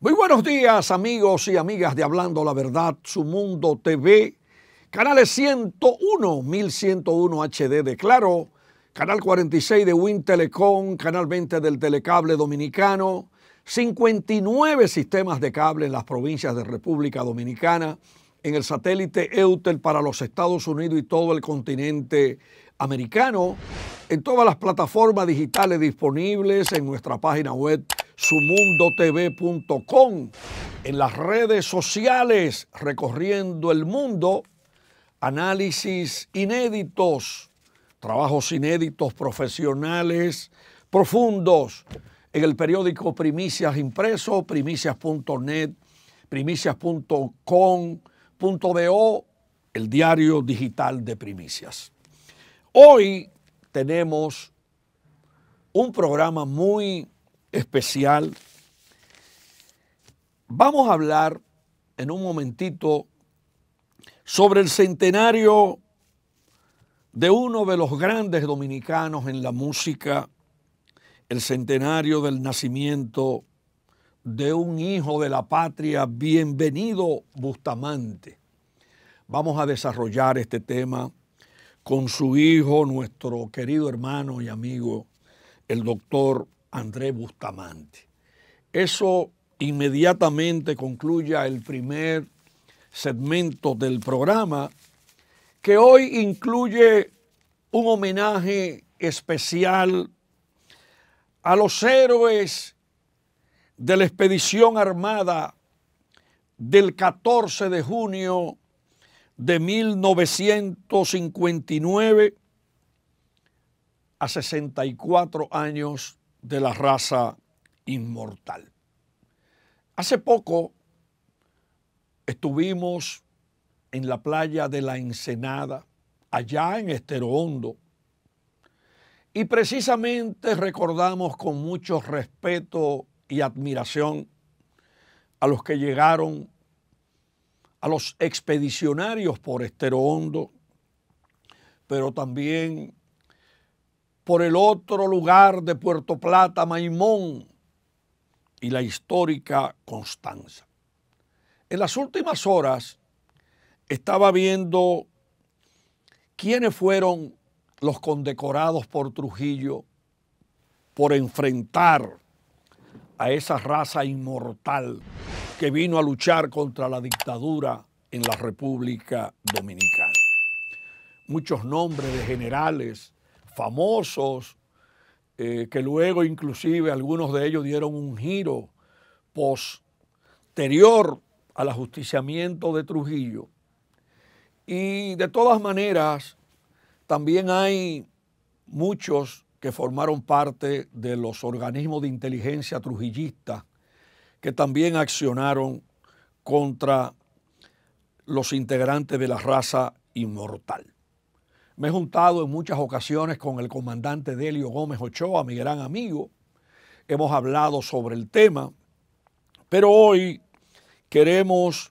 Muy buenos días, amigos y amigas de Hablando la Verdad, Su Mundo TV, canales 101, 1101 HD de Claro, canal 46 de Win Telecom, canal 20 del Telecable Dominicano, 59 sistemas de cable en las provincias de República Dominicana, en el satélite Eutel para los Estados Unidos y todo el continente americano, en todas las plataformas digitales disponibles, en nuestra página web sumundotv.com, en las redes sociales, recorriendo el mundo, análisis inéditos, trabajos inéditos profesionales profundos, en el periódico Primicias impreso, primicias.net, primicias.com.do, el diario digital de Primicias. Hoy tenemos un programa muy especial. Vamos a hablar en un momentito sobre el centenario de uno de los grandes dominicanos en la música, el centenario del nacimiento de un hijo de la patria, Bienvenido Bustamante. Vamos a desarrollar este tema con su hijo, nuestro querido hermano y amigo, el doctor Andrés Bustamante. Eso inmediatamente concluya el primer segmento del programa, que hoy incluye un homenaje especial a los héroes de la expedición armada del 14 de junio de 1959 a 64 años de la raza inmortal. Hace poco estuvimos en la playa de la Ensenada, allá en Estero Hondo, y precisamente recordamos con mucho respeto y admiración a los que llegaron, a los expedicionarios por Estero Hondo, pero también por el otro lugar de Puerto Plata, Maimón, y la histórica Constanza. En las últimas horas estaba viendo quiénes fueron los condecorados por Trujillo por enfrentar a esa raza inmortal que vino a luchar contra la dictadura en la República Dominicana. Muchos nombres de generales famosos, que luego inclusive algunos de ellos dieron un giro posterior al ajusticiamiento de Trujillo. Y de todas maneras, también hay muchos que formaron parte de los organismos de inteligencia trujillistas que también accionaron contra los integrantes de la raza inmortal. Me he juntado en muchas ocasiones con el comandante Delio Gómez Ochoa, mi gran amigo. Hemos hablado sobre el tema, pero hoy queremos,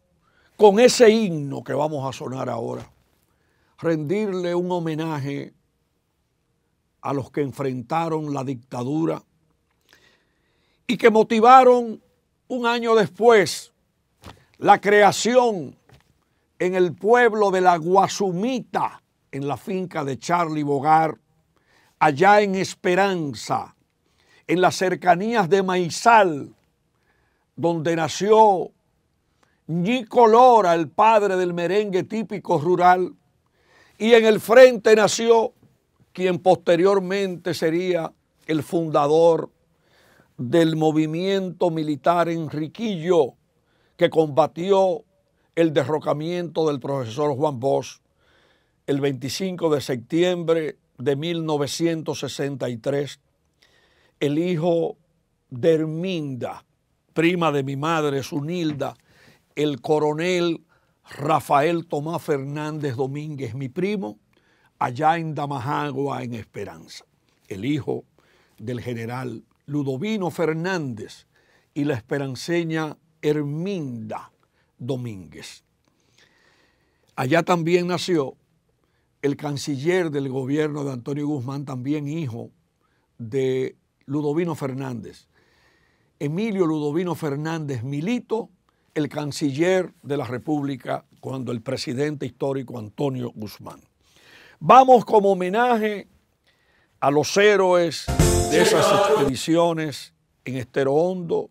con ese himno que vamos a sonar ahora, rendirle un homenaje a los que enfrentaron la dictadura y que motivaron un año después la creación en el pueblo de la Guasumita, en la finca de Charlie Bogar, allá en Esperanza, en las cercanías de Maizal, donde nació Ñico Lora, el padre del merengue típico rural, y en el frente nació quien posteriormente sería el fundador del movimiento militar Enriquillo, que combatió el derrocamiento del profesor Juan Bosch el 25 de septiembre de 1963, el hijo de Herminda, prima de mi madre, Sunilda, el coronel Rafael Tomás Fernández Domínguez, mi primo, allá en Damajagua, en Esperanza, el hijo del general Ludovino Fernández y la esperanceña Herminda Domínguez. Allá también nació el canciller del gobierno de Antonio Guzmán, también hijo de Ludovino Fernández, Emilio Ludovino Fernández Milito, el canciller de la República cuando el presidente histórico Antonio Guzmán. Vamos como homenaje a los héroes de esas expediciones en Estero Hondo,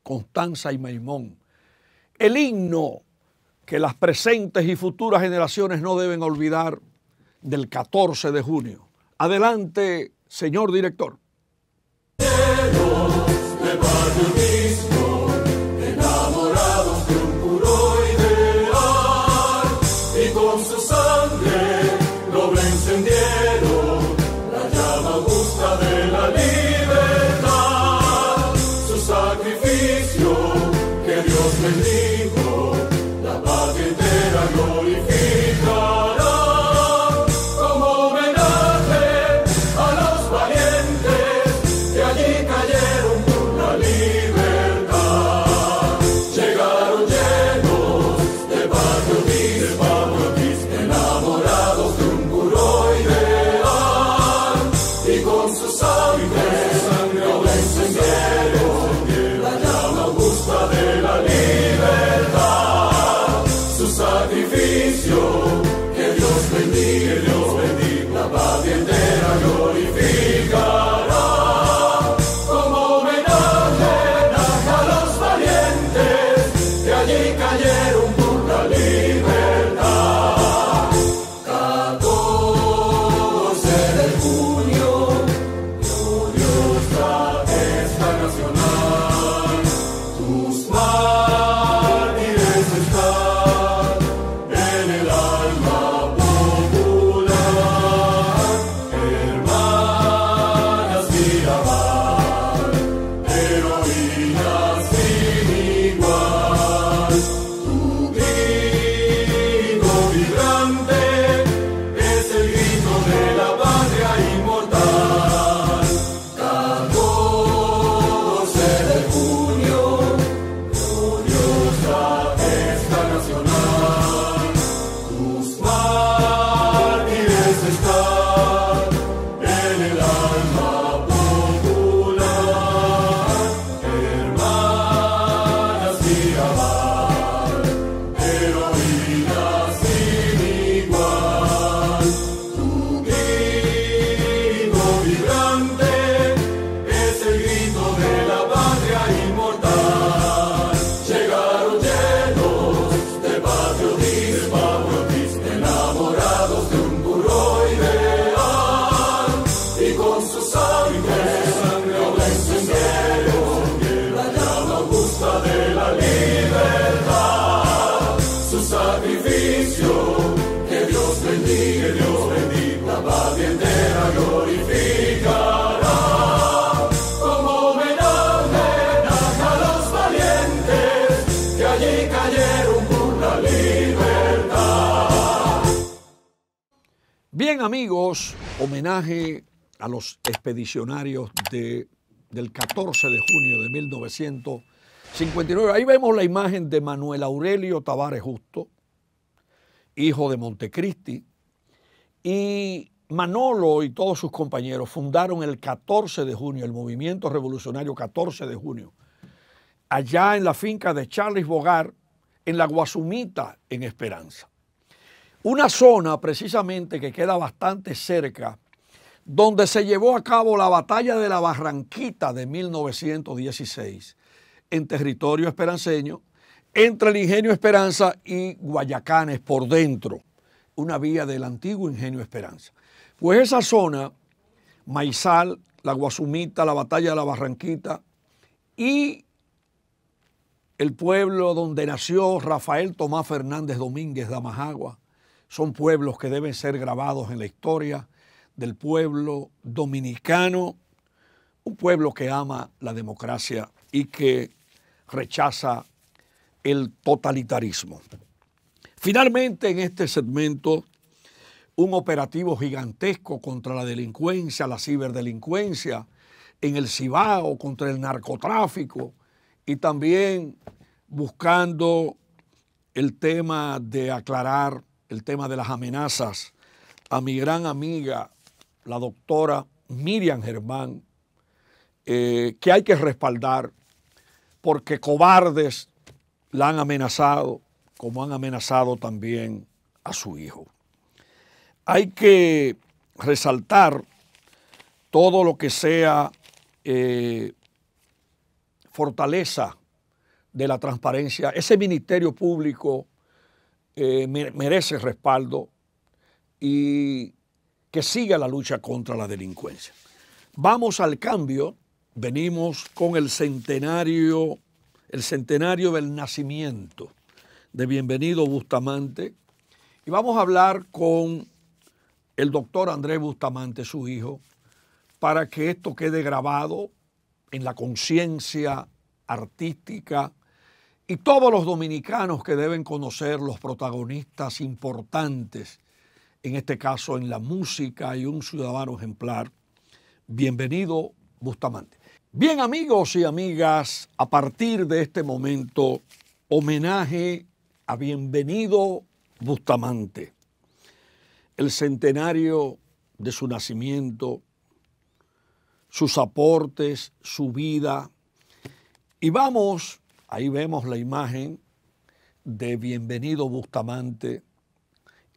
Constanza y Maimón. El himno que las presentes y futuras generaciones no deben olvidar del 14 de junio. Adelante, señor director. Enamorados de un puro ideal, y con su sangre doble encendieron la llama augusta de la libertad. Su sacrificio que Dios bendijo, la patria entera glorificará. Como homenaje a los valientes que allí cayeron por la libertad. Llegaron llenos de patriotismo, enamorados de un puro ideal, y con su sangre doble encendieron la llama augusta de la libertad. Su sacrificio que Dios bendiga, la patria entera glorificará. Como homenaje a los valientes que allí cayeron por la libertad. 14 de junio, gloriosa gesta nacional, tus mártires están en el alma popular. Hermanas Mirabal, heroínas sin igual, tu grito vibrante es el grito de la patria inmortal. 14 de junio, gloriosa gesta nacional, tus mártires están en el alma popular. Hermanas Mirabal, heroínas sin igual, tu grito vibrante es el grito de la patria inmortal. Llegaron llenos de patriotismo, enamorados de un puro ideal, y con su sangre doble encendieron la llama augusta de la libertad. Su sacrificio que Dios bendiga, la patria entera glorificará. Como homenaje a los valientes que allí cayeron por la libertad. Bien, amigos, homenaje a los expedicionarios del 14 de junio de 1959. Ahí vemos la imagen de Manuel Aurelio Tavares Justo, hijo de Montecristi, y Manolo y todos sus compañeros fundaron el 14 de junio, el movimiento revolucionario 14 de junio, allá en la finca de Charles Bogart, en la Guasumita, en Esperanza. Una zona precisamente que queda bastante cerca, donde se llevó a cabo la batalla de la Barranquita de 1916, en territorio esperanceño, entre el Ingenio Esperanza y Guayacanes por dentro, una vía del antiguo Ingenio Esperanza. Pues esa zona, Maizal, la Guasumita, la batalla de la Barranquita y el pueblo donde nació Rafael Tomás Fernández Domínguez de Amajagua, son pueblos que deben ser grabados en la historia del pueblo dominicano, un pueblo que ama la democracia y que rechaza el totalitarismo. Finalmente, en este segmento, un operativo gigantesco contra la delincuencia, la ciberdelincuencia, en el Cibao, contra el narcotráfico y también buscando el tema de aclarar el tema de las amenazas a mi gran amiga, la doctora Miriam Germán, que hay que respaldar porque cobardes la han amenazado, como han amenazado también a su hijo. Hay que resaltar todo lo que sea fortaleza de la transparencia. Ese ministerio público merece respaldo y que siga la lucha contra la delincuencia. Vamos al cambio. Venimos con el centenario del nacimiento de Bienvenido Bustamante, y vamos a hablar con el doctor Andrés Bustamante, su hijo, para que esto quede grabado en la conciencia artística y todos los dominicanos que deben conocer los protagonistas importantes, en este caso en la música, y un ciudadano ejemplar. Bienvenido Bustamante. Bien, amigos y amigas, a partir de este momento, homenaje a Bienvenido Bustamante, el centenario de su nacimiento, sus aportes, su vida. Y vamos, ahí vemos la imagen de Bienvenido Bustamante,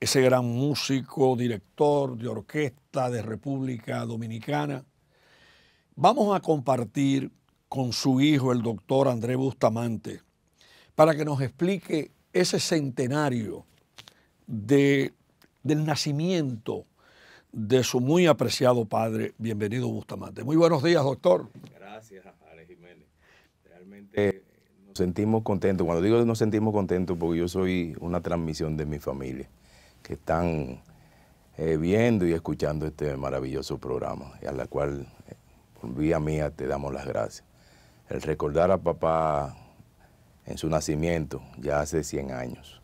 ese gran músico, director de orquesta de República Dominicana. Vamos a compartir con su hijo, el doctor Andrés Bustamante, para que nos explique ese centenario del nacimiento de su muy apreciado padre, Bienvenido Bustamante. Muy buenos días, doctor. Gracias, Alex Jiménez. Realmente nos sentimos contentos. Cuando digo nos sentimos contentos, porque yo soy una transmisión de mi familia, que están viendo y escuchando este maravilloso programa, y a la cual, por vía mía, te damos las gracias. El recordar a papá en su nacimiento, ya hace 100 años.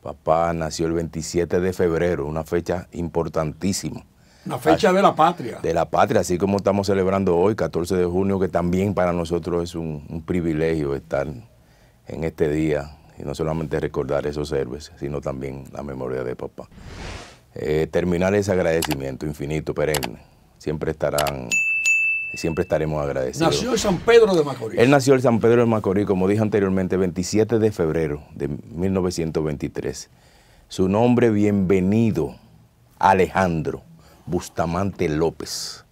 Papá nació el 27 de febrero, una fecha importantísima. Una fecha de la patria. De la patria, así como estamos celebrando hoy, 14 de junio, que también para nosotros es un privilegio estar en este día, y no solamente recordar esos héroes, sino también la memoria de papá. Terminar ese agradecimiento infinito, perenne. Siempre estaremos agradecidos. Nació en San Pedro de Macorís. Él nació en San Pedro de Macorís, como dije anteriormente, 27 de febrero de 1923. Su nombre, Bienvenido Alejandro Bustamante López.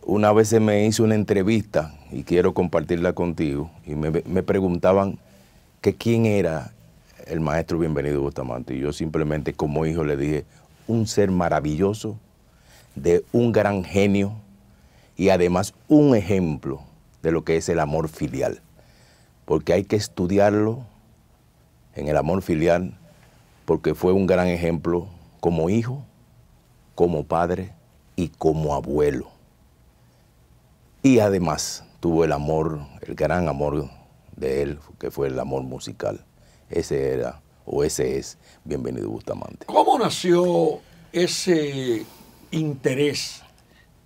Una vez se me hizo una entrevista, y quiero compartirla contigo, y me preguntaban que quién era el maestro Bienvenido Bustamante. Y yo simplemente, como hijo, le dije: un ser maravilloso, de un gran genio, y además un ejemplo de lo que es el amor filial. Porque hay que estudiarlo en el amor filial, porque fue un gran ejemplo como hijo, como padre y como abuelo. Y además tuvo el amor, el gran amor de él, que fue el amor musical. Ese era, o ese es, Bienvenido Bustamante. ¿Cómo nació ese interés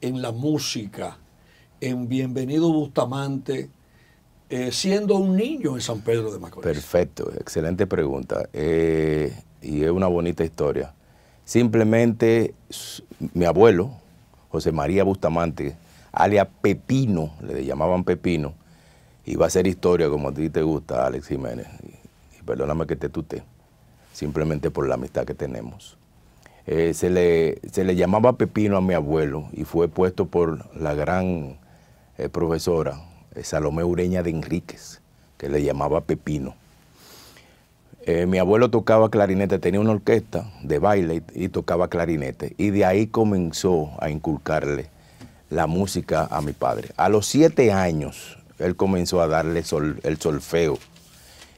en la música, en Bienvenido Bustamante, siendo un niño en San Pedro de Macorís? Perfecto, excelente pregunta. Y es una bonita historia. Simplemente mi abuelo, José María Bustamante, alias Pepino, le llamaban Pepino, iba a hacer historia como a ti te gusta, Alex Jiménez, y perdóname que te tutee, simplemente por la amistad que tenemos. Se le llamaba Pepino a mi abuelo, y fue puesto por la gran profesora Salomé Ureña de Enríquez, que le llamaba Pepino. Mi abuelo tocaba clarinete, tenía una orquesta de baile y tocaba clarinete, y de ahí comenzó a inculcarle la música a mi padre. A los 7 años él comenzó a darle el solfeo,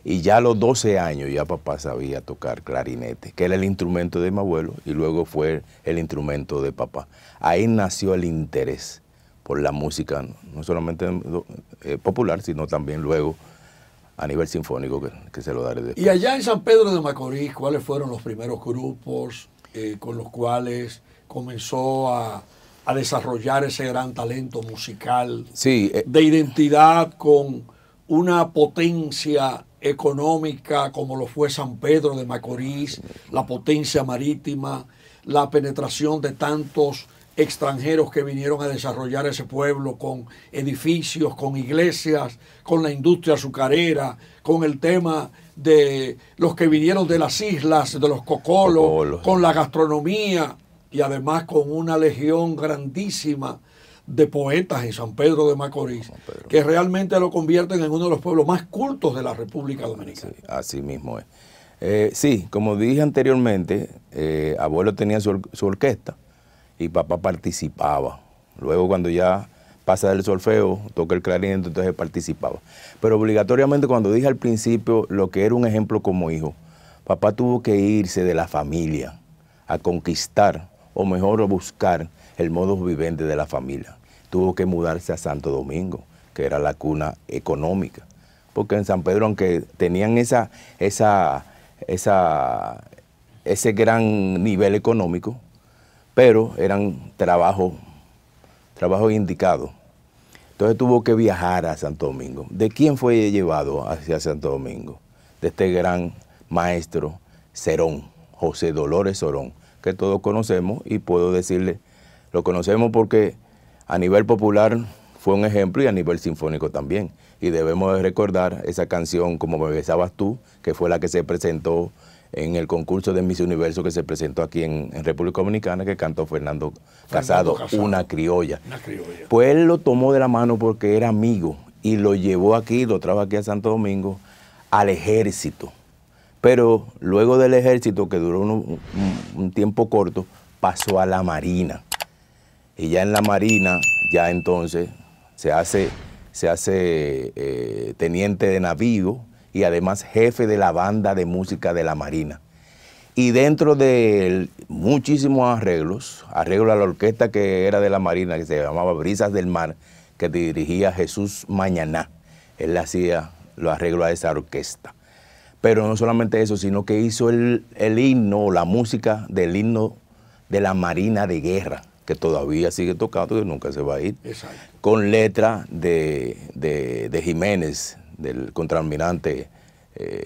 y ya a los 12 años ya papá sabía tocar clarinete, que era el instrumento de mi abuelo, y luego fue el instrumento de papá. Ahí nació el interés por la música, no solamente popular, sino también luego a nivel sinfónico, que se lo daré después. Y allá en San Pedro de Macorís, ¿cuáles fueron los primeros grupos con los cuales comenzó a desarrollar ese gran talento musical? Sí, de identidad con una potencia económica como lo fue San Pedro de Macorís, la potencia marítima, la penetración de tantos extranjeros que vinieron a desarrollar ese pueblo con edificios, con iglesias, con la industria azucarera, con el tema de los que vinieron de las islas, de los cocolos, con la gastronomía y además con una legión grandísima de poetas en San Pedro de Macorís, que realmente lo convierten en uno de los pueblos más cultos de la República Dominicana. Sí, así mismo es. Sí, como dije anteriormente, abuelo tenía su orquesta y papá participaba. Luego cuando ya pasa del solfeo, toca el clarinete, entonces participaba. Pero obligatoriamente, cuando dije al principio lo que era un ejemplo como hijo, papá tuvo que irse de la familia a conquistar, o mejor a buscar el modus vivendi de la familia. Tuvo que mudarse a Santo Domingo, que era la cuna económica. Porque en San Pedro, aunque tenían ese gran nivel económico, pero eran trabajos indicados. Entonces tuvo que viajar a Santo Domingo. ¿De quién fue llevado hacia Santo Domingo? De este gran maestro Cerón, José Dolores Cerón, que todos conocemos, y puedo decirle, lo conocemos porque a nivel popular fue un ejemplo y a nivel sinfónico también. Y debemos de recordar esa canción, Como me besabas tú, que fue la que se presentó en el concurso de Miss Universo que se presentó aquí en República Dominicana, que cantó Fernando Casado, una criolla. Pues él lo tomó de la mano porque era amigo y lo llevó aquí, lo trajo aquí a Santo Domingo, al ejército. Pero luego del ejército, que duró un tiempo corto, pasó a la Marina. Y ya en la Marina, ya entonces se hace teniente de navío y además jefe de la banda de música de la Marina. Y dentro de muchísimos arreglos a la orquesta que era de la Marina, que se llamaba Brisas del Mar, que dirigía Jesús Mañaná, él hacía los arreglos a esa orquesta. Pero no solamente eso, sino que hizo el himno, la música del himno de la Marina de Guerra, que todavía sigue tocando, que nunca se va a ir. Exacto. Con letra de Jiménez, del contraalmirante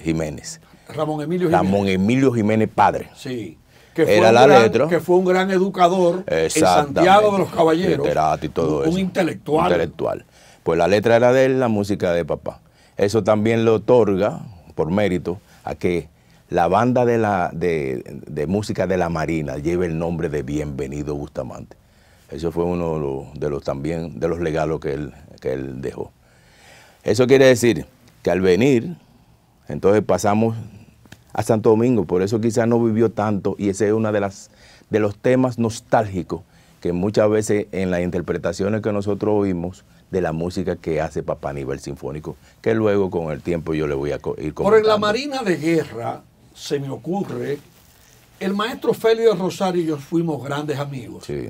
Jiménez. Ramón Emilio Jiménez padre. Sí. Que fue un gran educador en Santiago de los Caballeros. Literato y todo eso. Un intelectual. Pues la letra era de él, la música de papá. Eso también le otorga, por mérito, a que la banda de música de la Marina lleve el nombre de Bienvenido Bustamante. Eso fue uno de los legados que él dejó. Eso quiere decir que al venir, entonces pasamos a Santo Domingo, por eso quizás no vivió tanto, y ese es uno de los temas nostálgicos que muchas veces en las interpretaciones que nosotros oímos de la música que hace papá a nivel sinfónico, que luego con el tiempo yo le voy a ir comentando. Pero en la Marina de Guerra, se me ocurre, el maestro Félix Rosario y yo fuimos grandes amigos. Sí.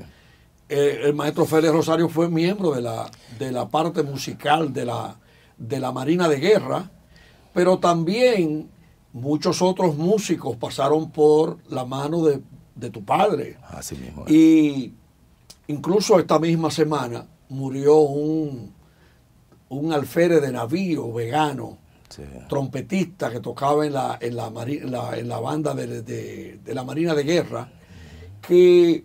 El maestro Félix Rosario fue miembro de la parte musical de la Marina de Guerra, pero también muchos otros músicos pasaron por la mano de tu padre. Así mismo. Y incluso esta misma semana murió un alférez de navío vegano, sí, trompetista, que tocaba en la banda de la Marina de Guerra, que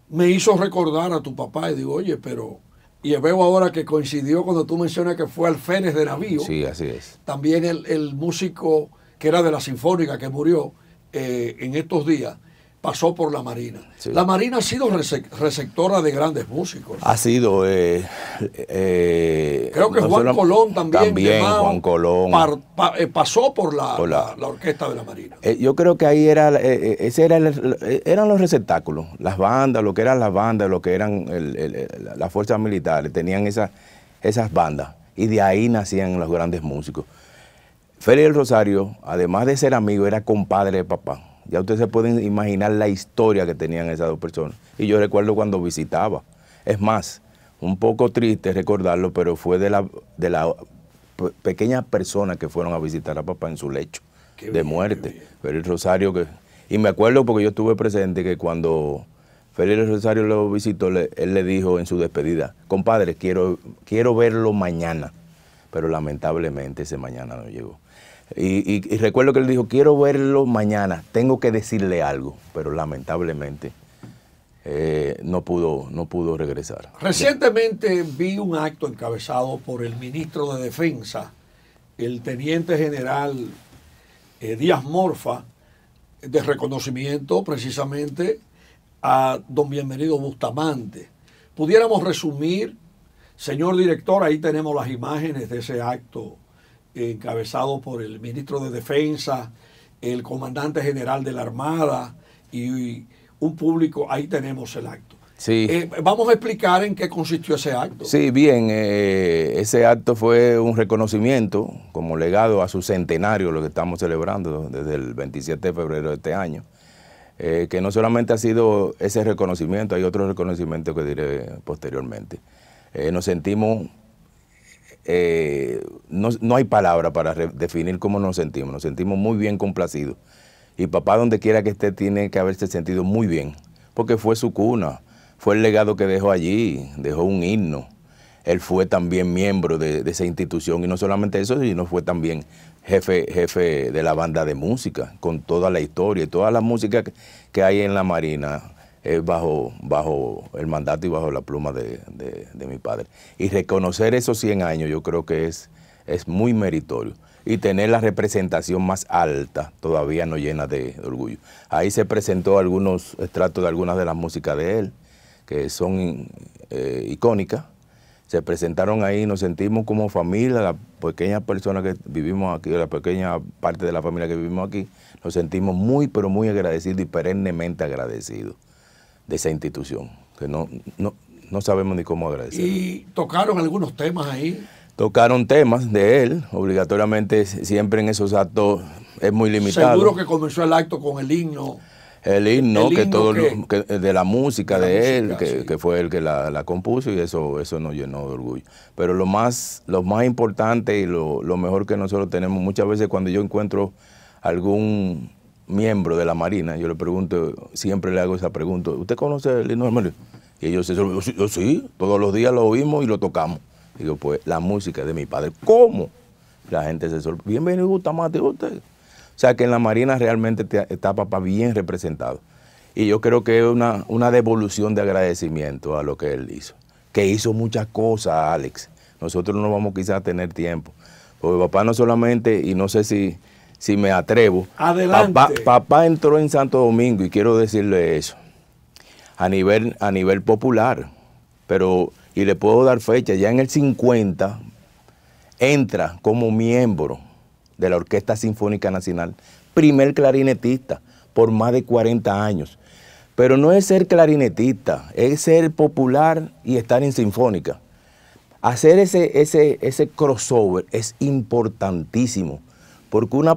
me hizo recordar a tu papá y digo, oye, pero... Y veo ahora que coincidió cuando tú mencionas que fue alférez de navío. Sí, así es. También el músico que era de la Sinfónica, que murió en estos días, pasó por la Marina. Sí. La Marina ha sido receptora de grandes músicos. Ha sido... creo que Juan Colón también Juan Colón pasó por la orquesta de la Marina. Yo creo que ahí eran los receptáculos, las bandas, lo que eran las bandas, lo que eran las fuerzas militares, tenían esas bandas, y de ahí nacían los grandes músicos. Félix Rosario, además de ser amigo, era compadre de papá. Ya ustedes se pueden imaginar la historia que tenían esas dos personas. Y yo recuerdo cuando visitaba. Es más, un poco triste recordarlo, pero fue de la pequeñas personas que fueron a visitar a papá en su lecho de muerte. Félix Rosario, y me acuerdo porque yo estuve presente que cuando Félix Rosario lo visitó, él le dijo en su despedida, compadre, quiero verlo mañana. Pero lamentablemente ese mañana no llegó. Y recuerdo que él dijo, quiero verlo mañana, tengo que decirle algo, pero lamentablemente no pudo regresar. Recientemente vi un acto encabezado por el ministro de Defensa, el teniente general Díaz Morfa, de reconocimiento precisamente a don Bienvenido Bustamante. Pudiéramos resumir, señor director, ahí tenemos las imágenes de ese acto encabezado por el ministro de Defensa, el comandante general de la Armada y un público, ahí tenemos el acto. Sí. Vamos a explicar en qué consistió ese acto. Sí, bien, ese acto fue un reconocimiento como legado a su centenario, lo que estamos celebrando desde el 27 de febrero de este año, que no solamente ha sido ese reconocimiento, hay otros reconocimientos que diré posteriormente. Nos sentimos, no hay palabra para definir cómo nos sentimos muy bien complacidos. Y papá, donde quiera que esté, tiene que haberse sentido muy bien, porque fue su cuna. Fue el legado que dejó allí, dejó un himno. Él fue también miembro de esa institución y no solamente eso, sino fue también jefe de la banda de música, con toda la historia y toda la música que hay en la Marina bajo el mandato y bajo la pluma de mi padre. Y reconocer esos 100 años yo creo que es muy meritorio. Y tener la representación más alta todavía nos llena de orgullo. Ahí se presentó algunos extractos de algunas de las músicas de él, que son icónicas. Se presentaron ahí, nos sentimos como familia, la pequeña persona que vivimos aquí, la pequeña parte de la familia que vivimos aquí, nos sentimos muy, pero muy agradecidos y perennemente agradecidos de esa institución, que no sabemos ni cómo agradecer. ¿Y tocaron algunos temas ahí? Tocaron temas de él, obligatoriamente siempre en esos actos es muy limitado. Seguro que comenzó el acto con el himno. El himno de la música de él, sí, que fue el que la compuso, y eso nos llenó de orgullo. Pero lo más importante y lo mejor que nosotros tenemos, muchas veces cuando yo encuentro algún miembro de la Marina, yo le pregunto, siempre le hago esa pregunta, ¿usted conoce el himno del Marina? Y ellos yo sí, todos los días lo oímos y lo tocamos. Digo, pues la música de mi padre. ¿Cómo? La gente se sorprende. Bienvenido Bustamante, usted. O sea que en la Marina realmente está papá bien representado. Y yo creo que es una devolución de agradecimiento a lo que él hizo. Que hizo muchas cosas, Alex. Nosotros no vamos quizás a tener tiempo. Porque papá no solamente, y no sé si me atrevo. Adelante. Papá entró en Santo Domingo, y quiero decirle eso, a nivel popular. Y le puedo dar fecha, ya en el 50 entra como miembro de la Orquesta Sinfónica Nacional, primer clarinetista por más de 40 años. Pero no es ser clarinetista, es ser popular y estar en sinfónica. Hacer ese crossover es importantísimo, porque un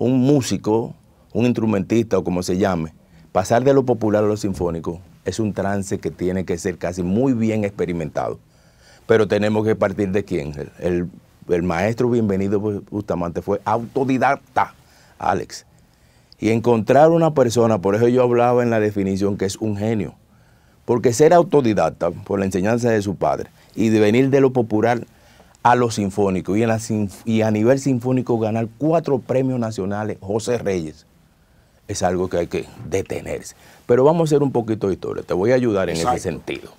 músico, un instrumentista o como se llame, pasar de lo popular a lo sinfónico es un trance que tiene que ser casi muy bien experimentado. Pero tenemos que partir de quién. El maestro Bienvenido Bustamante fue autodidacta, Alex. Y encontrar una persona, por eso yo hablaba en la definición que es un genio. Porque ser autodidacta por la enseñanza de su padre y de venir de lo popular a lo sinfónico y a nivel sinfónico ganar 4 premios nacionales José Reyes, es algo que hay que detenerse. Pero vamos a hacer un poquito de historia, te voy a ayudar en ese sentido.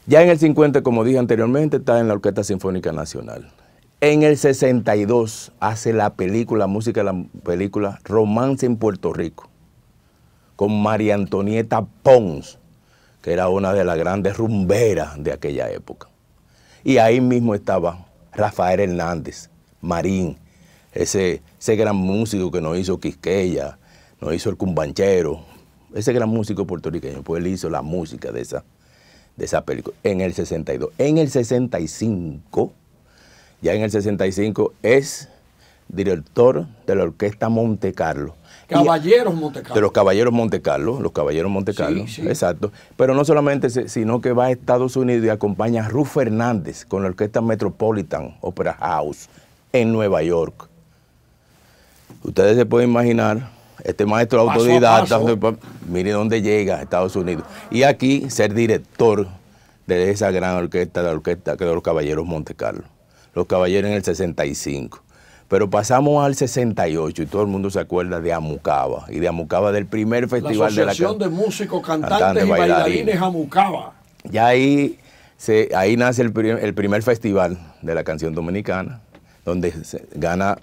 Ya en el 50, como dije anteriormente, está en la Orquesta Sinfónica Nacional. En el 62 hace la música de la película Romance en Puerto Rico, con María Antonieta Pons, que era una de las grandes rumberas de aquella época. Y ahí mismo estaba Rafael Hernández, Marín, ese gran músico que nos hizo Quisqueya, nos hizo El Cumbanchero, ese gran músico puertorriqueño, pues él hizo la música de esa película en el 62. En el 65, ya en el 65 es director de la Orquesta Monte Carlo. Caballeros Monte Carlo. De los Caballeros Monte Carlo, sí. Exacto. Pero no solamente, sino que va a Estados Unidos y acompaña a Ruth Fernández con la Orquesta Metropolitan Opera House en Nueva York. Ustedes se pueden imaginar, este maestro autodidacta, mire dónde llega a Estados Unidos. Y aquí ser director de esa gran orquesta, de los Caballeros Monte Carlo. Los Caballeros en el 65. Pero pasamos al 68 y todo el mundo se acuerda de Amucaba y de Amucaba del primer festival de la Asociación de Músicos, Cantantes y Bailarines Amucaba. Ya ahí nace el primer festival de la canción dominicana, donde gana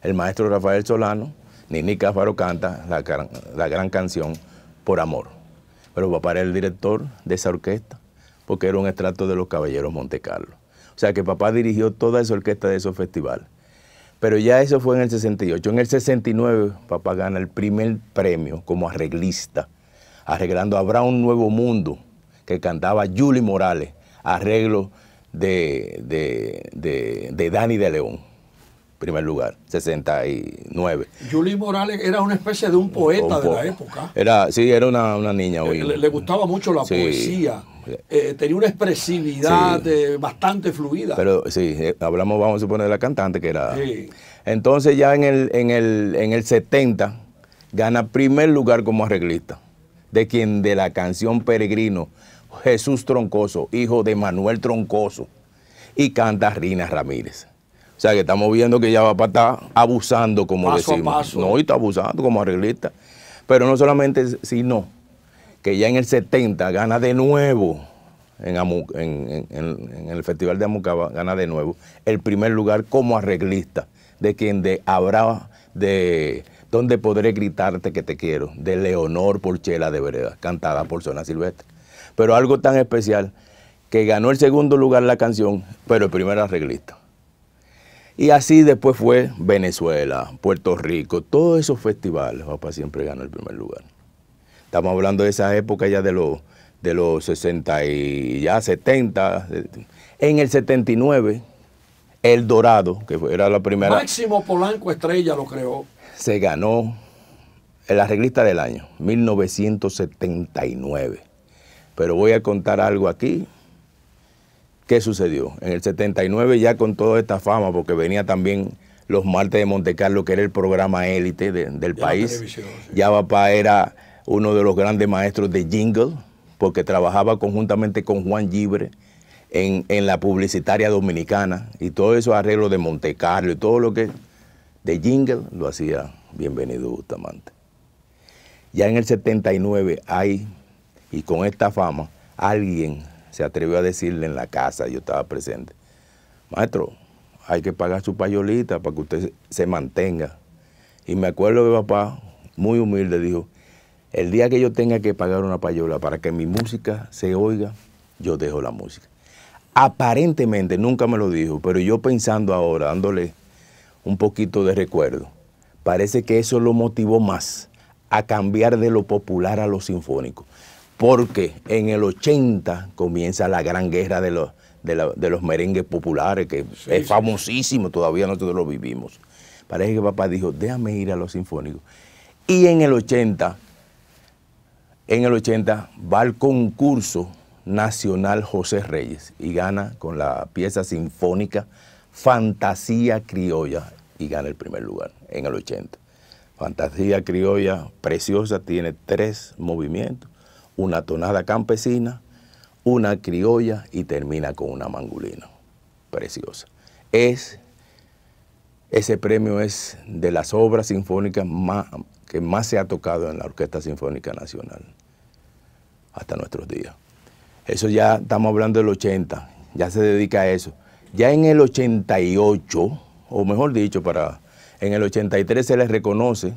el maestro Rafael Solano. Nini Cáfaro canta la gran canción Por Amor. Pero papá era el director de esa orquesta, porque era un extracto de los Caballeros Montecarlo. O sea que papá dirigió toda esa orquesta de esos festivales. Pero ya eso fue en el 68. En el 69 papá gana el primer premio como arreglista, arreglando Habrá un Nuevo Mundo, que cantaba Julie Morales, arreglo de Dani de León. Primer lugar, 69. Julie Morales era una especie de un poeta de la época. Era una niña. Le gustaba mucho la poesía. Tenía una expresividad bastante fluida. Pero sí, vamos a suponer, de la cantante que era. Sí. Entonces ya en el 70 gana primer lugar como arreglista, de la canción Peregrino, Jesús Troncoso, hijo de Manuel Troncoso, y canta Rina Ramírez. O sea que estamos viendo que ya va para estar abusando, como paso decimos. A paso. No, y está abusando como arreglista. Pero no solamente, sino que ya en el 70 gana de nuevo, en el Festival de Amucaba, gana de nuevo el primer lugar como arreglista, habrá de Donde podré gritarte que te quiero, de Leonor Porchela de Vereda, cantada por Zona Silvestre. Pero algo tan especial, que ganó el segundo lugar la canción, pero el primer arreglista. Y así después fue Venezuela, Puerto Rico, todos esos festivales, papá siempre ganó el primer lugar. Estamos hablando de esa época ya de los 60 y ya 70. En el 79, El Dorado, que era la primera. Máximo Polanco Estrella lo creó. Se ganó el arreglista del año, 1979. Pero voy a contar algo aquí. ¿Qué sucedió? En el 79 ya con toda esta fama, porque venía también Los Martes de Montecarlo, que era el programa élite del país. Sí. Ya papá era uno de los grandes maestros de jingle, porque trabajaba conjuntamente con Juan Gibre en la publicitaria dominicana, y todo esos arreglos de Montecarlo y todo lo que de jingle lo hacía Bienvenido Bustamante. Ya en el 79 y con esta fama, alguien se atrevió a decirle en la casa, yo estaba presente: maestro, hay que pagar su payolita para que usted se mantenga. Y me acuerdo que papá, muy humilde, dijo: el día que yo tenga que pagar una payola para que mi música se oiga, yo dejo la música. Aparentemente, nunca me lo dijo, pero yo pensando ahora, dándole un poquito de recuerdo, parece que eso lo motivó más a cambiar de lo popular a lo sinfónico. Porque en el 80 comienza la gran guerra de los merengues populares, que es famosísimo, todavía nosotros lo vivimos. Parece que papá dijo: déjame ir a los sinfónicos. Y en el 80 va al concurso nacional José Reyes y gana con la pieza sinfónica Fantasía Criolla, y gana el primer lugar en el 80. Fantasía Criolla, preciosa, tiene 3 movimientos. Una tonada campesina, una criolla y termina con una mangulina. Preciosa. Ese premio es de las obras sinfónicas que más se ha tocado en la Orquesta Sinfónica Nacional hasta nuestros días. Eso ya estamos hablando del 80, ya se dedica a eso. Ya en el 88, o mejor dicho, en el 83 se le reconoce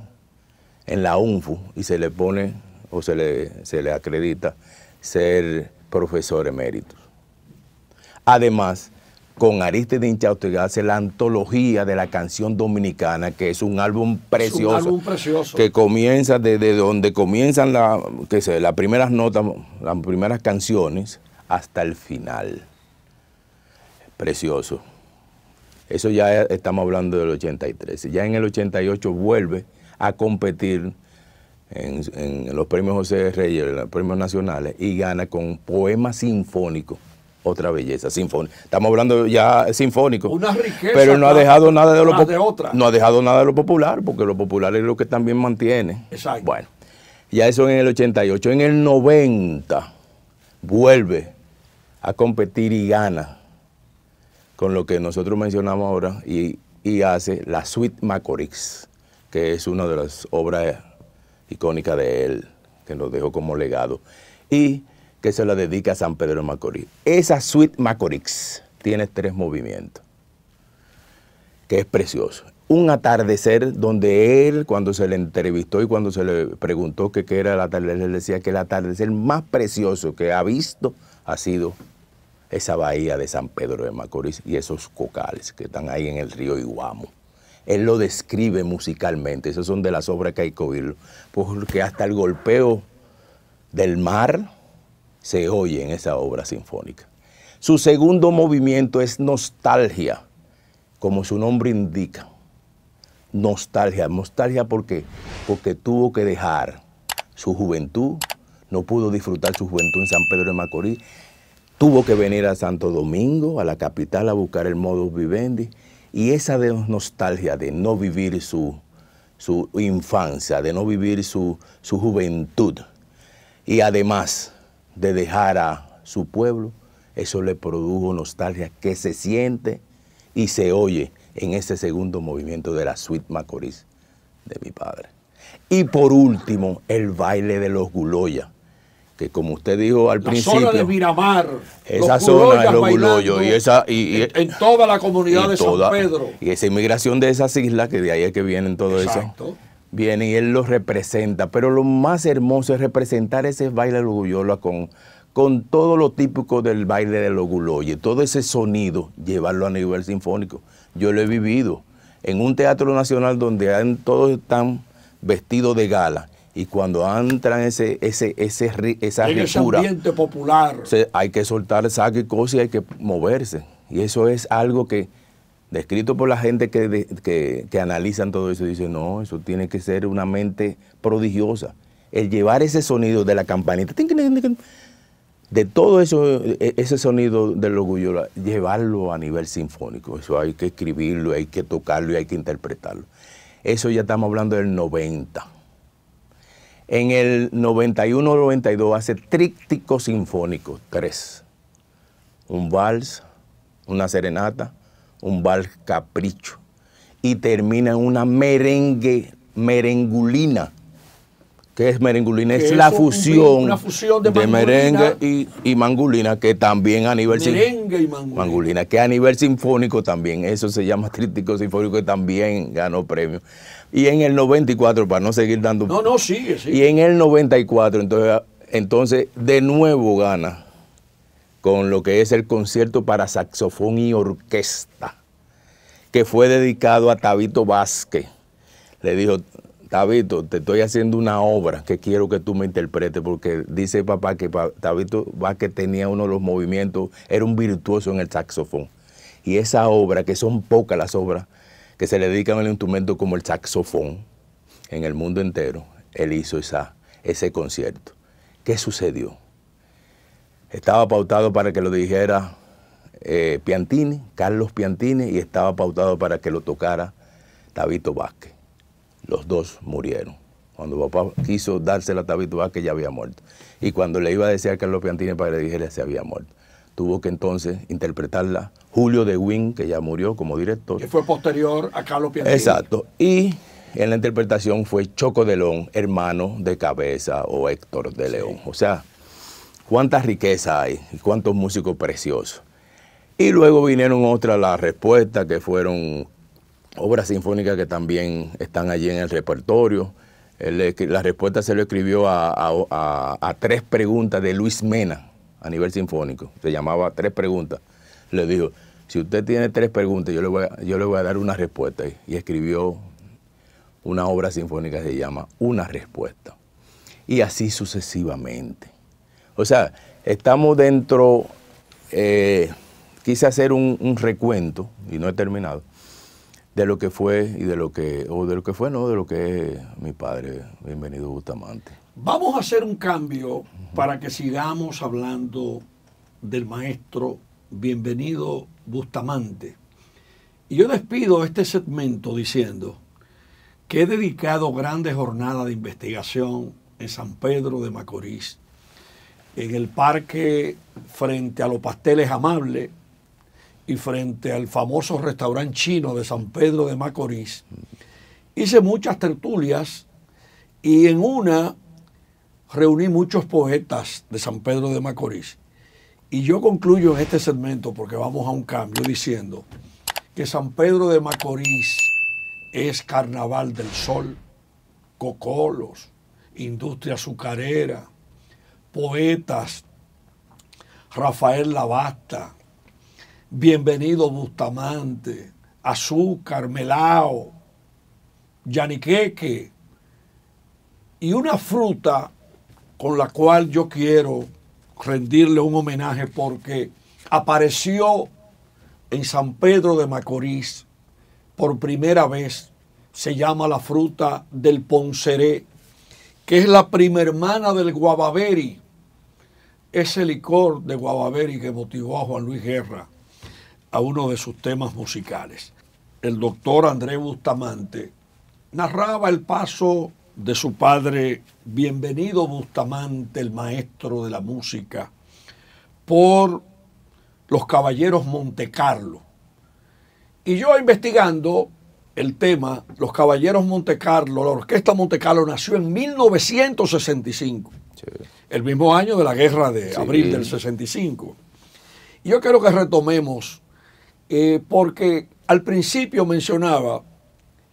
en la UNFU y se le pone, o se le acredita ser profesor emérito. Además, con Arístide Inchausti hace la antología de la canción dominicana, que es un álbum precioso. Es un álbum precioso. Que comienza desde donde comienzan las primeras notas, las primeras canciones, hasta el final. Precioso. Eso ya estamos hablando del 83. Ya en el 88 vuelve a competir en los premios José Reyes, los premios nacionales, y gana con Poema Sinfónico. Otra belleza, sinfónica. Estamos hablando ya sinfónico. Una riqueza. Pero no ha dejado nada de lo popular. No ha dejado nada de lo popular, porque lo popular es lo que también mantiene. Exacto. Bueno, ya eso en el 88. En el 90 vuelve a competir y gana con lo que nosotros mencionamos ahora, y y hace la Suite Macorís, que es una de las obras icónicas de él, que nos dejó como legado, y que se la dedica a San Pedro de Macorís. Esa Suite Macorís tiene 3 movimientos, que es precioso. Un atardecer donde él, cuando se le entrevistó y cuando se le preguntó qué era el atardecer, él decía que el atardecer más precioso que ha visto ha sido esa bahía de San Pedro de Macorís y esos cocales que están ahí en el río Iguamo. Él lo describe musicalmente, esas son de las obras que hay que oírlo, porque hasta el golpeo del mar se oye en esa obra sinfónica. Su segundo movimiento es nostalgia, como su nombre indica. Nostalgia, porque tuvo que dejar su juventud, no pudo disfrutar su juventud en San Pedro de Macorís, tuvo que venir a Santo Domingo, a la capital, a buscar el modus vivendi, y esa nostalgia de no vivir su infancia, de no vivir su juventud, y además de dejar a su pueblo, eso le produjo nostalgia que se siente y se oye en ese segundo movimiento de la Suite Macorís de mi padre. Y por último, el baile de los Guloyas, que como usted dijo al principio, la zona de Miramar, esa zona de los Guloyos en toda la comunidad de San Pedro. Y esa inmigración de esas islas, que de ahí es que vienen todo eso, viene y él los representa. Pero lo más hermoso es representar ese baile de los Guloyos con todo lo típico del baile de los Guloyes, todo ese sonido, llevarlo a nivel sinfónico. Yo lo he vivido en un teatro nacional donde todos están vestidos de gala, y cuando entran esa ricura, ese ambiente popular, hay que soltar saco y cosas y hay que moverse. Y eso es algo que, descrito por la gente que analizan todo eso, dicen, no, eso tiene que ser una mente prodigiosa. El llevar ese sonido de la campanita, de todo eso, ese sonido del orgullo, llevarlo a nivel sinfónico. Eso hay que escribirlo, hay que tocarlo y hay que interpretarlo. Eso ya estamos hablando del 90. En el 91-92 hace trípticos sinfónicos, 3. Un vals, una serenata, un vals capricho. Y termina en una merengulina. ¿Qué es merengulina? Es la fusión, una fusión de merengue y mangulina, que también a nivel merengue y mangulina, que a nivel sinfónico también, eso se llama tríptico sinfónico, que también ganó premio. Y en el 94, para no seguir dando... No, sigue. Y en el 94, entonces de nuevo gana con lo que es el concierto para saxofón y orquesta, que fue dedicado a Tabito Vázquez. Le dijo, Tabito, te estoy haciendo una obra que quiero que tú me interpretes, porque dice papá que Tabito Vázquez tenía uno de los movimientos, era un virtuoso en el saxofón. Y esa obra, que son pocas las obras que se le dedican al instrumento como el saxofón en el mundo entero, él hizo ese concierto. ¿Qué sucedió? Estaba pautado para que lo dijera Piantini, Carlos Piantini, y estaba pautado para que lo tocara Tabito Vázquez. Los dos murieron. Cuando papá quiso dársela a Tabito Vázquez, ya había muerto. Y cuando le iba a decir a Carlos Piantini para que le dijera, se había muerto. Tuvo que entonces interpretarla Julio de Guin, que ya murió como director. Que fue posterior a Carlos Piantini. Exacto. Y en la interpretación fue Choco de León, hermano de Cabeza o Héctor de León. O sea, cuánta riqueza hay y cuántos músicos preciosos. Y luego vinieron otras, las respuestas, que fueron obras sinfónicas que también están allí en el repertorio. La respuesta se lo escribió a 3 preguntas de Luis Mena a nivel sinfónico. Se llamaba 3 preguntas. Le dijo, si usted tiene 3 preguntas, yo le voy a dar una respuesta. Y escribió una obra sinfónica que se llama Una Respuesta. Y así sucesivamente. O sea, estamos dentro, quise hacer un recuento, y no he terminado, de lo que fue y de lo que es mi padre, Bienvenido Bustamante. Vamos a hacer un cambio para que sigamos hablando del maestro Bienvenido Bustamante. Y yo despido este segmento diciendo que he dedicado grandes jornadas de investigación en San Pedro de Macorís, en el parque frente a los Pasteles Amables y frente al famoso restaurante chino de San Pedro de Macorís, hice muchas tertulias y en una reuní muchos poetas de San Pedro de Macorís. Y yo concluyo en este segmento, porque vamos a un cambio, diciendo que San Pedro de Macorís es carnaval del sol, cocolos, industria azucarera, poetas, Rafael Lavasta, Bienvenido Bustamante, azúcar, melao, yaniqueque, y una fruta con la cual yo quiero rendirle un homenaje porque apareció en San Pedro de Macorís por primera vez. Se llama la fruta del ponceré, que es la prima hermana del guavaberi, ese licor de guavaberi que motivó a Juan Luis Guerra a uno de sus temas musicales. El doctor Andrés Bustamante narraba el paso de su padre, Bienvenido Bustamante, el maestro de la música, por los Caballeros Montecarlo. Y yo investigando el tema, los Caballeros Montecarlo, la Orquesta Montecarlo nació en 1965, sí, el mismo año de la guerra de abril del 65. Y yo quiero que retomemos, porque al principio mencionaba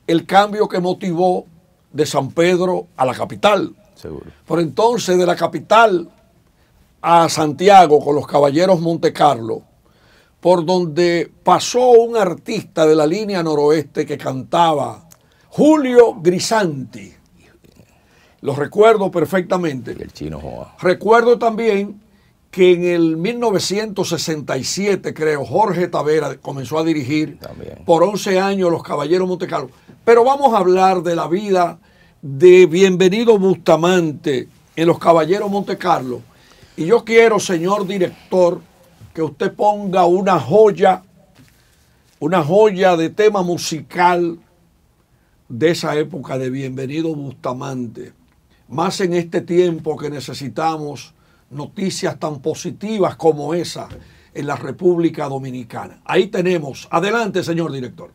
el cambio que motivó de San Pedro a la capital. Seguro. Por entonces, de la capital a Santiago con los Caballeros Montecarlo, por donde pasó un artista de la línea noroeste que cantaba, Julio Grisanti. Lo recuerdo perfectamente. El chino Joa. Recuerdo también que en el 1967, creo, Jorge Tavera comenzó a dirigir también por 11 años los Caballeros Montecarlo. Pero vamos a hablar de la vida de Bienvenido Bustamante en los Caballeros Montecarlo. Y yo quiero, señor director, que usted ponga una joya de tema musical de esa época de Bienvenido Bustamante. Más en este tiempo que necesitamos noticias tan positivas como esa en la República Dominicana. Ahí tenemos. Adelante, señor director.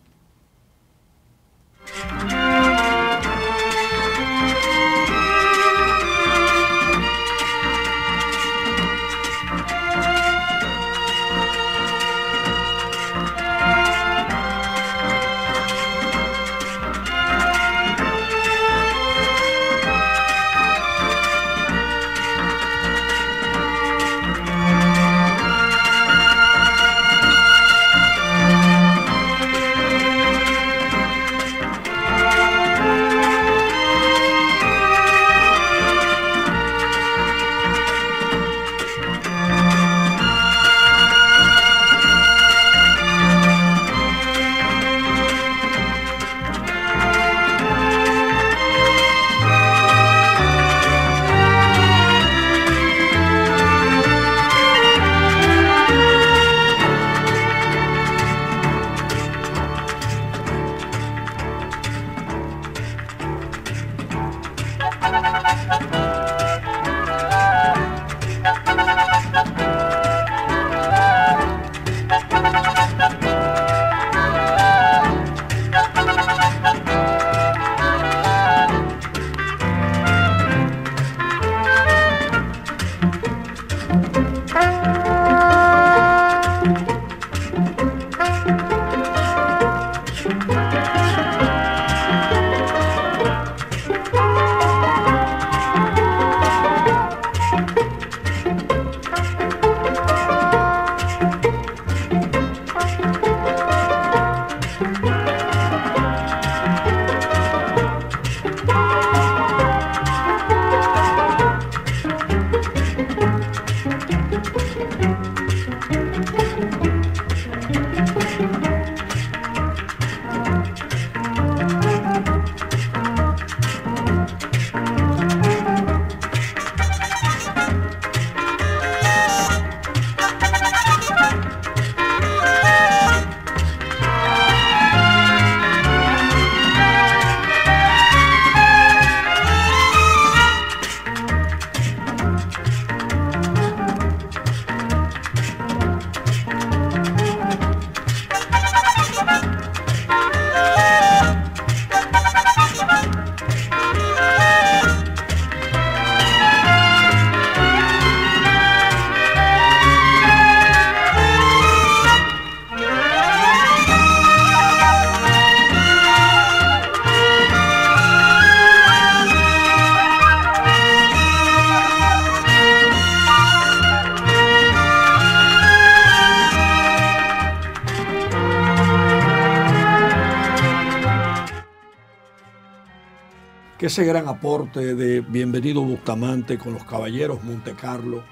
que ese gran aporte de Bienvenido Bustamante con los Caballeros Montecarlo,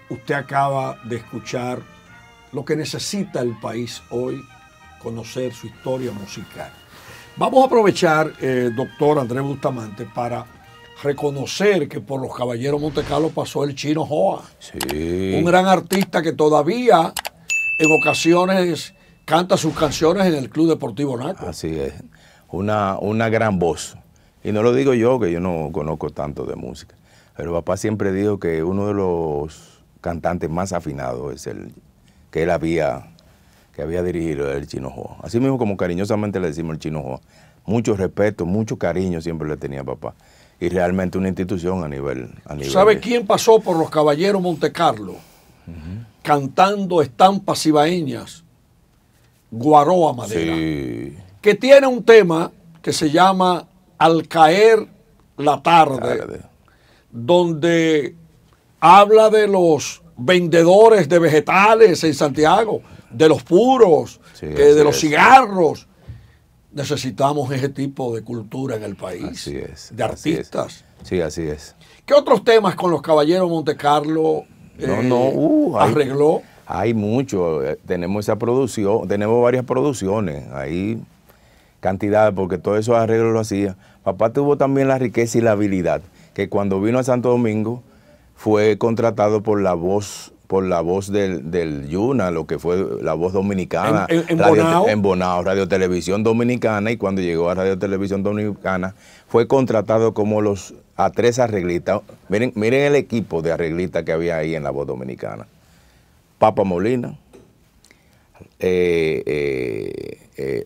usted acaba de escuchar lo que necesita el país hoy, conocer su historia musical. Vamos a aprovechar, doctor Andrés Bustamante, para reconocer que por los Caballeros Montecarlo pasó el Chino Joa. Sí. Un gran artista que todavía en ocasiones canta sus canciones en el Club Deportivo Naco. Así es, una gran voz. Y no lo digo yo, que yo no conozco tanto de música, pero papá siempre dijo que uno de los cantantes más afinados es el que él había dirigido, el Chino Joa. Así mismo como cariñosamente le decimos el Chino Joa. Mucho respeto, mucho cariño siempre le tenía papá. Y realmente una institución a nivel ¿Sabe quién pasó por los Caballeros Montecarlo? Cantando estampas cibaeñas, Guaroa Madera, Sí. que tiene un tema que se llama Al caer la tarde, donde habla de los vendedores de vegetales en Santiago, de los puros, Sí, de los es. cigarros. Necesitamos ese tipo de cultura en el país, Así es, de así es. artistas. Sí, así es. ¿Qué otros temas con los Caballeros Montecarlo arregló? Hay mucho. Tenemos esa producción, tenemos varias producciones. Hay cantidad, porque todos esos arreglos lo hacía. Papá tuvo también la riqueza y la habilidad, que cuando vino a Santo Domingo fue contratado por la voz del Yuna, lo que fue la voz dominicana, en Bonao, Radio Televisión Dominicana, y cuando llegó a Radio Televisión Dominicana fue contratado como a 3 arreglistas. Miren el equipo de arreglistas que había ahí en la voz dominicana. Papa Molina,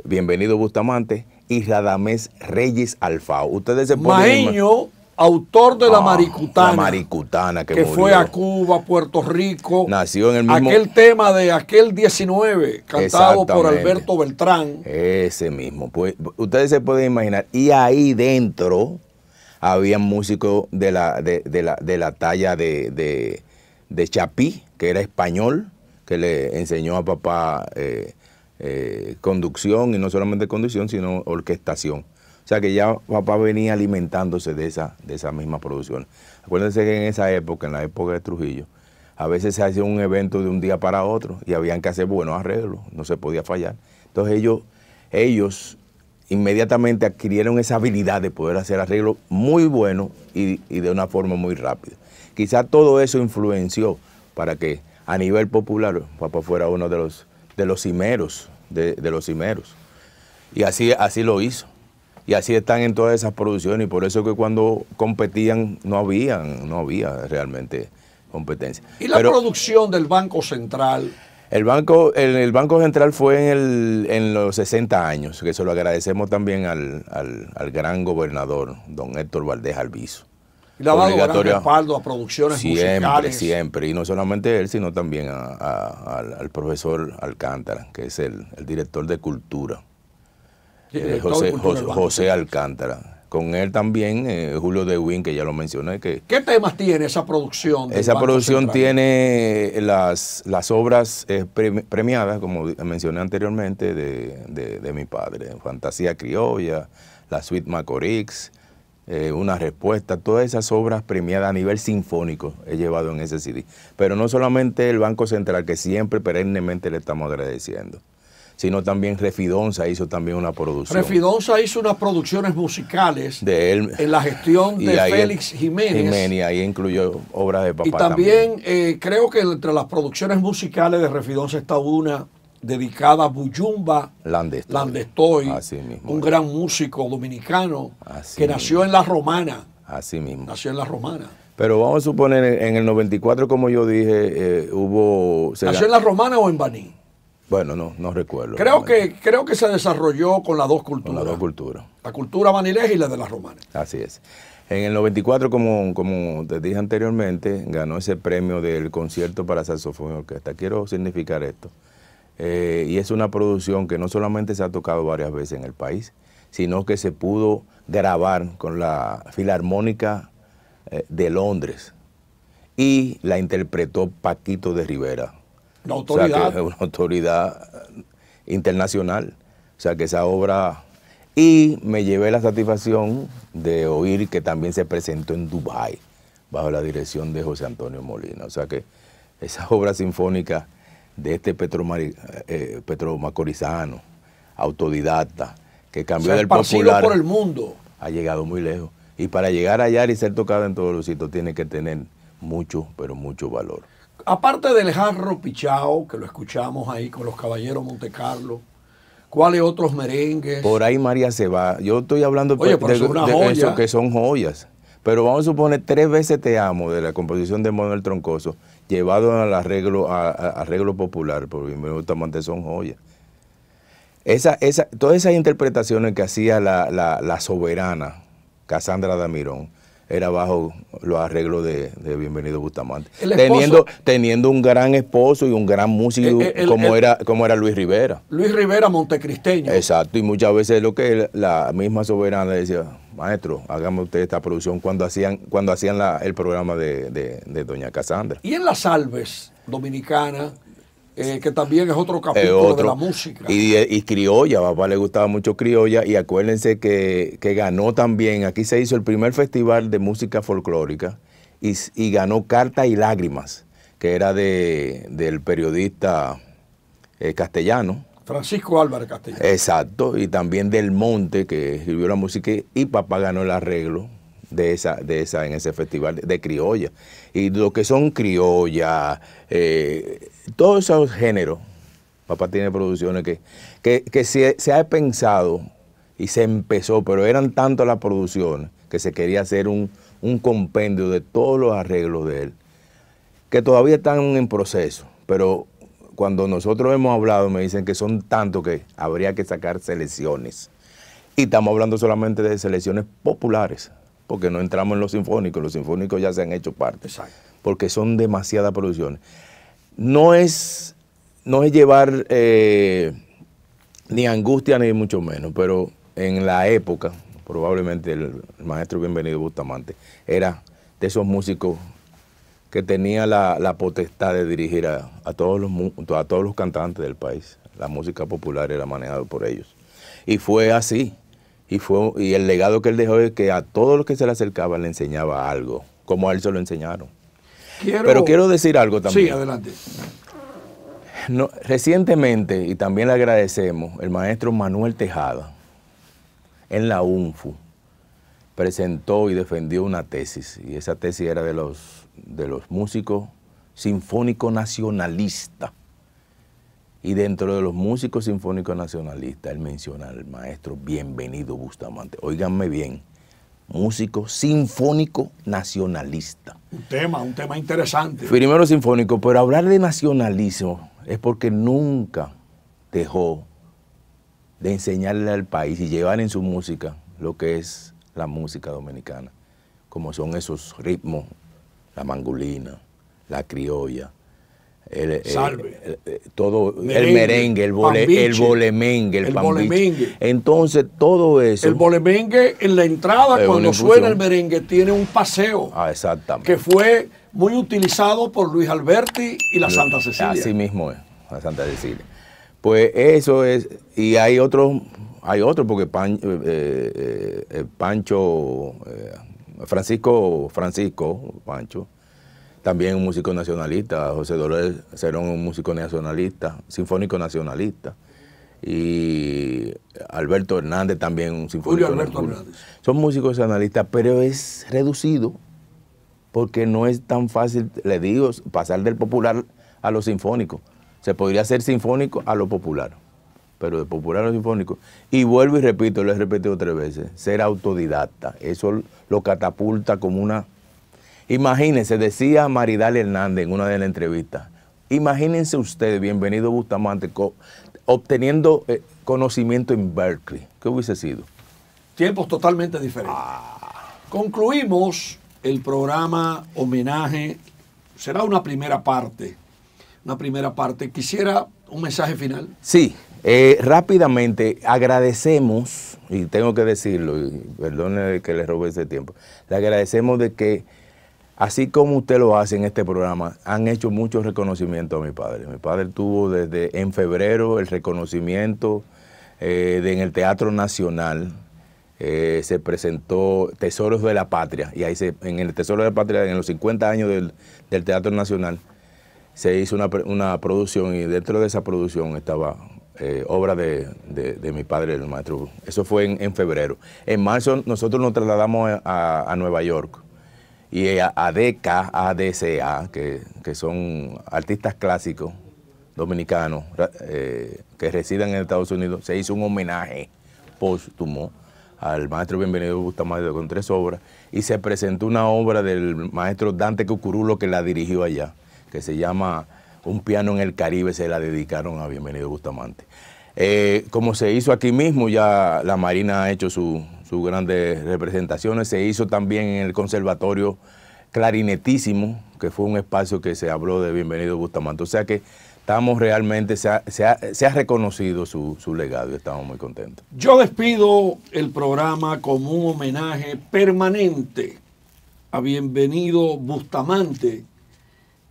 Bienvenido Bustamante y Radamés Reyes Alfao. Ustedes se ponen Maíño, autor de La Maricutana. La Maricutana que murió. Fue a Cuba, Puerto Rico. Nació en el mismo... Aquel tema de aquel 19, cantado por Exactamente. Alberto Beltrán. Ese mismo. Pues, ustedes se pueden imaginar. Y ahí dentro había músicos de la talla de Chapí, que era español, que le enseñó a papá conducción, y no solamente conducción, sino orquestación. O sea que ya papá venía alimentándose de esa misma producción. Acuérdense que en esa época, en la época de Trujillo, a veces se hacía un evento de un día para otro y habían que hacer buenos arreglos, no se podía fallar. Entonces ellos inmediatamente adquirieron esa habilidad de poder hacer arreglos muy buenos y de una forma muy rápida. Quizá todo eso influenció para que a nivel popular papá fuera uno de los cimeros, de los cimeros. Y así lo hizo. Y así están en todas esas producciones, y por eso que cuando competían no había realmente competencia. ¿Y la producción del Banco Central? El Banco Central fue en los 60 años, que se lo agradecemos también al gran gobernador, don Héctor Valdés Alviso. Y le ha dado gran respaldo a producciones musicales. Siempre, y no solamente él, sino también al profesor Alcántara, que es el director de Cultura. José Alcántara. Con él también, Julio De Win, que ya lo mencioné. ¿Qué temas tiene esa producción? Esa producción tiene las obras premiadas, como mencioné anteriormente, de mi padre. Fantasía Criolla, La Suite Macorix, Una Respuesta, todas esas obras premiadas a nivel sinfónico he llevado en ese CD. Pero no solamente el Banco Central, que siempre perennemente le estamos agradeciendo, sino también Refidonza hizo también una producción. Refidonza hizo unas producciones musicales de él, en la gestión de Félix Jiménez. Ahí incluyó obras de papá. Y también creo que entre las producciones musicales de Refidonza está una dedicada a Buyumba Landestoy, un gran músico dominicano que nació en La Romana. Así mismo. Nació en La Romana. Pero vamos a suponer, en el 94, como yo dije, hubo... ¿Nació en La Romana o en Baní? Bueno, no recuerdo. Creo que se desarrolló con las dos culturas. Con las dos culturas. La cultura banileja y la de la romana. Así es. En el 94, como te dije anteriormente, ganó ese premio del concierto para saxofón y orquesta. Quiero significar esto. Y es una producción que no solamente se ha tocado varias veces en el país, sino que se pudo grabar con la Filarmónica de Londres. Y la interpretó Paquito de Rivera. Una autoridad. O sea, que es una autoridad internacional. O sea, que esa obra Y me llevé la satisfacción de oír que también se presentó en Dubái, bajo la dirección de José Antonio Molina. O sea que esa obra sinfónica de este petromacorizano, autodidacta, que cambió del popular por el mundo, ha llegado muy lejos. Y para llegar allá y ser tocado en todos los sitios tiene que tener mucho, pero mucho valor. Aparte del jarro pichao, que lo escuchamos ahí con los Caballeros Montecarlo, ¿cuáles otros merengues? Por ahí María se va. Yo estoy hablando de eso, que son joyas. Pero vamos a suponer 3 veces te amo de la composición de Manuel Troncoso, llevado al arreglo popular, porque me gusta más, son joyas. Todas esas interpretaciones que hacía la soberana Casandra Damirón, era bajo los arreglos de Bienvenido Bustamante. Teniendo un gran esposo y un gran músico como era Luis Rivera. Luis Rivera, montecristeño. Exacto, y muchas veces lo que la misma soberana decía, maestro, hágame usted esta producción cuando hacían el programa de Doña Casandra. Y en las salves dominicanas, que también es otro capítulo de la música. Y criolla, a papá le gustaba mucho criolla, y acuérdense que ganó también, aquí se hizo el primer festival de música folclórica, y ganó Carta y Lágrimas, que era del periodista castellano. Francisco Álvarez Castellano. Exacto, y también Del Monte, que escribió la música, y papá ganó el arreglo en ese festival de criolla. Y lo que son criolla, todos esos géneros, papá tiene producciones que se ha pensado y se empezó, pero eran tantas las producciones que se quería hacer un compendio de todos los arreglos de él, que todavía están en proceso, pero cuando nosotros hemos hablado me dicen que son tantos que habría que sacar selecciones. Y estamos hablando solamente de selecciones populares, porque no entramos en los sinfónicos ya se han hecho parte. Exacto. Porque son demasiadas producciones. No es llevar ni angustia ni mucho menos, pero en la época, probablemente el maestro Bienvenido Bustamante era de esos músicos que tenía la potestad de dirigir a todos los cantantes del país. La música popular era manejada por ellos. Y fue así. Y el legado que él dejó es que a todos los que se le acercaban le enseñaba algo, como a él se lo enseñaron. Pero quiero decir algo también. Sí, adelante. Recientemente, y también le agradecemos, el maestro Manuel Tejada, en la UNFU, presentó y defendió una tesis, y esa tesis era de los músicos sinfónicos nacionalistas. Y dentro de los músicos sinfónicos nacionalistas, él menciona al maestro Bienvenido Bustamante. Óiganme bien, músico sinfónico nacionalista. Un tema interesante. Primero sinfónico, pero hablar de nacionalismo es porque nunca dejó de enseñarle al país y llevar en su música lo que es la música dominicana, como son esos ritmos, la mangolina, la criolla, el merengue, el bolemengue, el pambiche. Entonces todo eso. El bolemengue en la entrada, cuando suena el merengue, tiene un paseo. Exactamente. Que fue muy utilizado por Luis Alberti y la Santa Cecilia. Así mismo es, la Santa Cecilia. Pues eso es, y hay otro porque Francisco Pancho, también un músico nacionalista, José Dolores Cerón, un músico nacionalista, sinfónico nacionalista, y Alberto Hernández también un sinfónico. Julio Alberto Hernández. Son músicos nacionalistas, pero es reducido, porque no es tan fácil, le digo, pasar del popular a lo sinfónico. Se podría hacer sinfónico a lo popular, pero de popular a lo sinfónico. Y vuelvo y repito, lo he repetido 3 veces, ser autodidacta, eso lo catapulta como una... Imagínense, decía Maridal Hernández en una de las entrevistas, imagínense ustedes, Bienvenido Bustamante, obteniendo conocimiento en Berkeley. ¿Qué hubiese sido? Tiempos totalmente diferentes. Concluimos el programa homenaje. Será una primera parte. Quisiera un mensaje final. Sí, rápidamente agradecemos, y tengo que decirlo, y perdone que le robe ese tiempo, le agradecemos de que, así como usted lo hace en este programa, han hecho mucho reconocimiento a mi padre. Mi padre tuvo en febrero el reconocimiento en el Teatro Nacional se presentó Tesoros de la Patria, y ahí en el Tesoro de la Patria, en los 50 años del Teatro Nacional, se hizo una producción, y dentro de esa producción estaba obra de mi padre, el maestro. Eso fue en febrero. En marzo nosotros nos trasladamos a Nueva York, y ADCA, que son artistas clásicos dominicanos que residen en Estados Unidos, se hizo un homenaje póstumo al maestro Bienvenido Bustamante con 3 obras, y se presentó una obra del maestro Dante Cucurulo, que la dirigió allá, que se llama Un piano en el Caribe, se la dedicaron a Bienvenido Bustamante. Como se hizo aquí mismo, ya la Marina ha hecho sus grandes representaciones, se hizo también en el Conservatorio Clarinetísimo, que fue un espacio que se habló de Bienvenido Bustamante. O sea que estamos realmente, se ha reconocido su legado, y estamos muy contentos. Yo despido el programa como un homenaje permanente a Bienvenido Bustamante,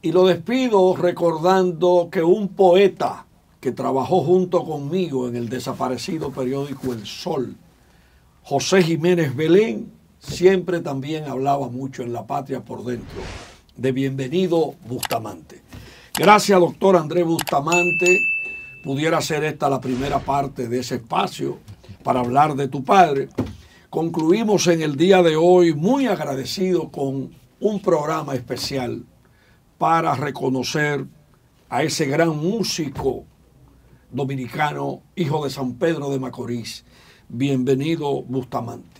y lo despido recordando que un poeta que trabajó junto conmigo en el desaparecido periódico El Sol, José Jiménez Belén, siempre también hablaba mucho en La Patria por Dentro de Bienvenido Bustamante. Gracias, doctor Andrés Bustamante. Pudiera ser esta la primera parte de ese espacio para hablar de tu padre. Concluimos en el día de hoy muy agradecidos con un programa especial para reconocer a ese gran músico dominicano, hijo de San Pedro de Macorís, Bienvenido Bustamante.